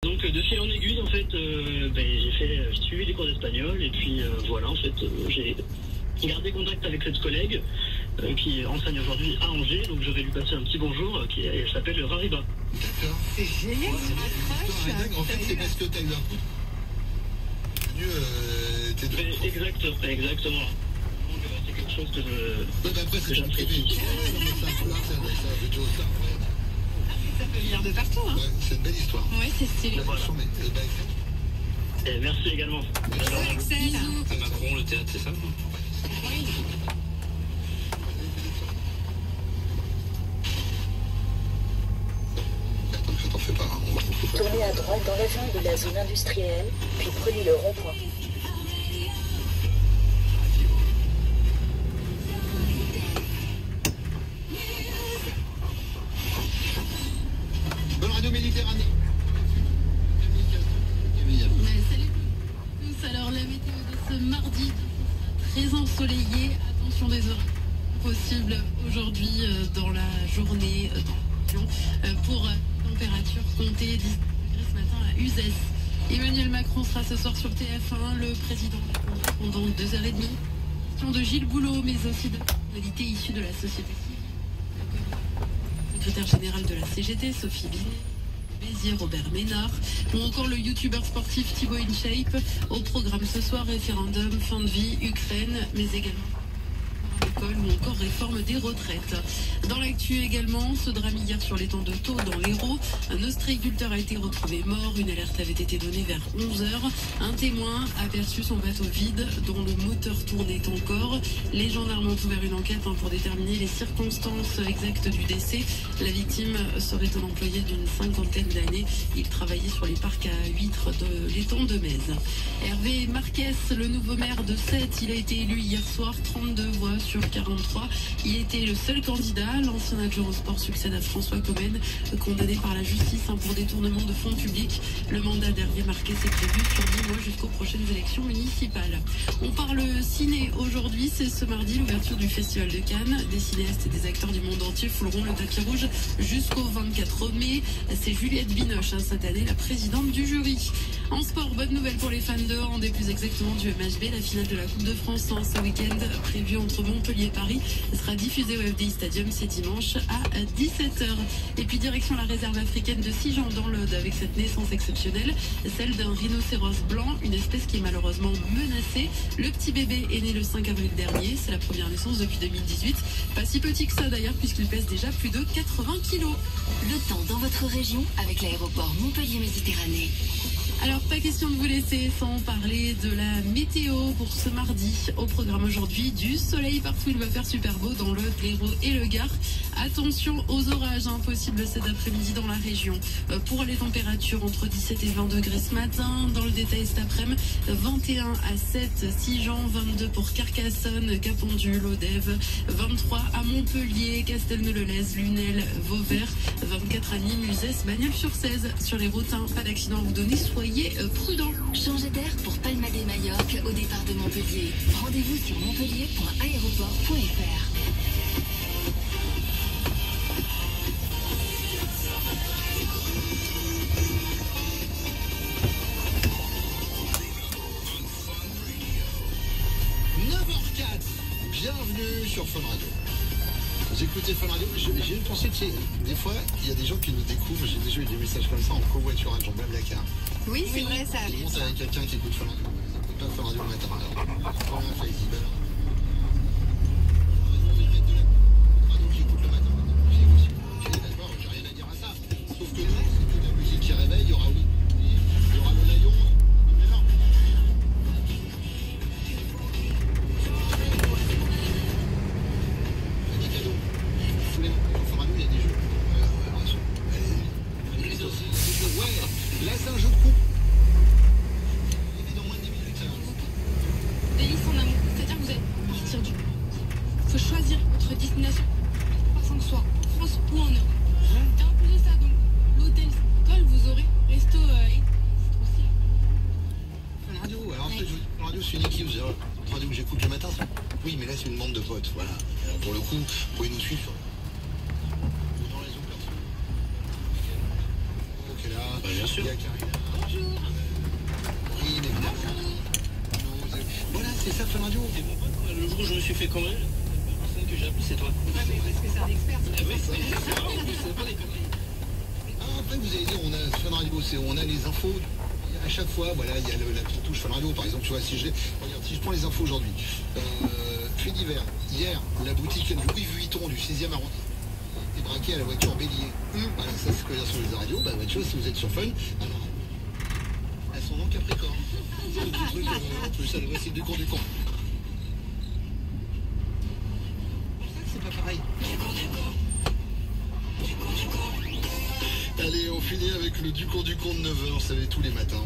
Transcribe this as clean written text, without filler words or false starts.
Donc de fil en aiguille, en fait, j'ai suivi des cours d'espagnol et puis voilà, en fait, j'ai gardé contact avec cette collègue qui enseigne aujourd'hui à Angers, donc je vais lui passer un petit bonjour, elle s'appelle Rariba. D'accord. C'est génial, En fait, c'est parce que tu as eu un coup de... Exactement. Donc c'est quelque chose que après, c'est un privé. Ça peut venir de partout, hein. Ouais, c'est une belle histoire. Ouais, c'est stylé. Voilà. Et merci également. Bisous, Axel. À Macron, le théâtre, c'est ça? Oui. T'en fais pas, on va retrouver. Tournez à droite dans la jungle de la zone industrielle, puis prenez le rond-point. Bonne radio Méditerranée. Salut tous, alors la météo de ce mardi, très ensoleillé, attention des orages possibles aujourd'hui dans la journée dans la région. Pour température comptée 10 degrés ce matin à Uzès. Emmanuel Macron sera ce soir sur TF1, le président pendant 2h30. Question de Gilles Boulot, mais aussi de personnalités issues de la société civile. Secrétaire générale de la CGT, Sophie Binet, Robert Ménard, ou encore le youtubeur sportif Thibaut InShape. Au programme ce soir, référendum, fin de vie, Ukraine, mais également l'école ou encore réforme des retraites. Dans l'actu également, ce drame hier sur l'étang de Thau dans l'Hérault. Un ostréiculteur a été retrouvé mort. Une alerte avait été donnée vers 11h. Un témoin a aperçu son bateau vide dont le moteur tournait encore. Les gendarmes ont ouvert une enquête pour déterminer les circonstances exactes du décès. La victime serait un employé d'une 50aine d'années. Il travaillait sur les parcs à huîtres de l'étang de Metz. Hervé Marquès, le nouveau maire de Sète, il a été élu hier soir, 32 voix sur 43. Il était le seul candidat. L'ancien adjoint au sport succède à François Comène, condamné par la justice pour détournement de fonds publics. Le mandat d'Hervé Marquès est prévu sur 10 mois jusqu'aux prochaines élections municipales. On parle ciné aujourd'hui, c'est ce mardi l'ouverture du Festival de Cannes. Des cinéastes et des acteurs du monde entier fouleront le tapis rouge jusqu'au 24 mai. C'est Juliette Binoche, cette année, la présidente du jury. En sport, bonne nouvelle pour les fans de hand et plus exactement du MHB. La finale de la Coupe de France ce week-end, prévue entre Montpellier et Paris, sera diffusée au FDI Stadium ce dimanche à 17h. Et puis direction la réserve africaine de Sijan dans l'Aude avec cette naissance exceptionnelle, celle d'un rhinocéros blanc, une espèce qui est malheureusement menacée. Le petit bébé est né le 5 avril dernier, c'est la première naissance depuis 2018. Pas si petit que ça d'ailleurs puisqu'il pèse déjà plus de 80 kilos. Le temps dans votre région avec l'aéroport Montpellier-Méditerranée. Alors, pas question de vous laisser sans parler de la météo pour ce mardi. Au programme aujourd'hui, du soleil partout, il va faire super beau dans le l'Hérault et le Gard. Attention aux orages possibles cet après-midi dans la région. Pour les températures, entre 17 et 20 degrés ce matin. Dans le détail cet après-midi, 21 à 7, Sijan, 22 pour Carcassonne, Capendule, Lodève, 23 à Montpellier, Castelnau-le-Lez, Lunel, Vauvert, 24 à Nîmes, Uzès, Bagnols-sur-Cèze. Sur les routes, pas d'accident à vous donner, soyez prudents. Changez d'air pour Palma de Majorque au départ de Montpellier. Rendez-vous sur montpellier.aéroport.fr. Bienvenue sur Fun Radio. Vous écoutez Fun Radio. J'ai une pensée, tu sais, des fois, il y a des gens qui nous découvrent. J'ai déjà eu des messages comme ça en covoiturage, en Blablacar. Oui, c'est vrai, ça Je arrive. monte avec quelqu'un qui écoute Fun Radio. Écoute pas Fun Radio le matin. Alors, première fois, il dit, ben non. J'écoute le matin. J'ai d'accord, j'ai rien à dire à ça. Sauf que nous, c'est que de la musique qui réveille. Il y aura oui. Il y aura le layon. Mais non. Là, c'est un jeu de coupe. Il est dans moins de 10 minutes. Délice en amour, c'est-à-dire que vous allez partir du... Il faut choisir votre destination, passant que ce soit en France ou en Europe. Et en plus de ça, donc, l'hôtel 5 étoiles, vous aurez resto et... C'est trop stylé. Fun Radio, alors en fait, Fun Radio, c'est une équipe. C'est une radio que j'écoute le matin. Oui, mais là, c'est une bande de potes. Voilà. Alors, pour le coup, vous pouvez nous suivre sur... dans les autres personnes. Ok, là, Bien sûr. il y a Karine. bonjour. Oui, mais voilà, c'est ça, Fun Radio. C'est mon pote, quoi. Le jour où je me suis fait cambrioler, la personne que j'ai appelée, c'est toi. Ouais, mais parce que c'est un expert. Ah ouais, c'est pas des conneries. Ah, après, vous allez dire, on a Fun Radio, on a les infos. À chaque fois, voilà, il y a la petite touche Fun Radio. Par exemple, tu vois, si je prends les infos aujourd'hui, fait divers, hier, la boutique Louis Vuitton du 6e arrondissement est braquée à la voiture bélier. Voilà, ça c'est quoi sur les radios. Bah, tu vois, si vous êtes sur Fun, alors, elles sont en Capricorne. C'est le petit truc, en plus, ça devrait être du con du con. C'est pas pareil. Allez, on finit avec le Ducon de 9h, vous savez, tous les matins.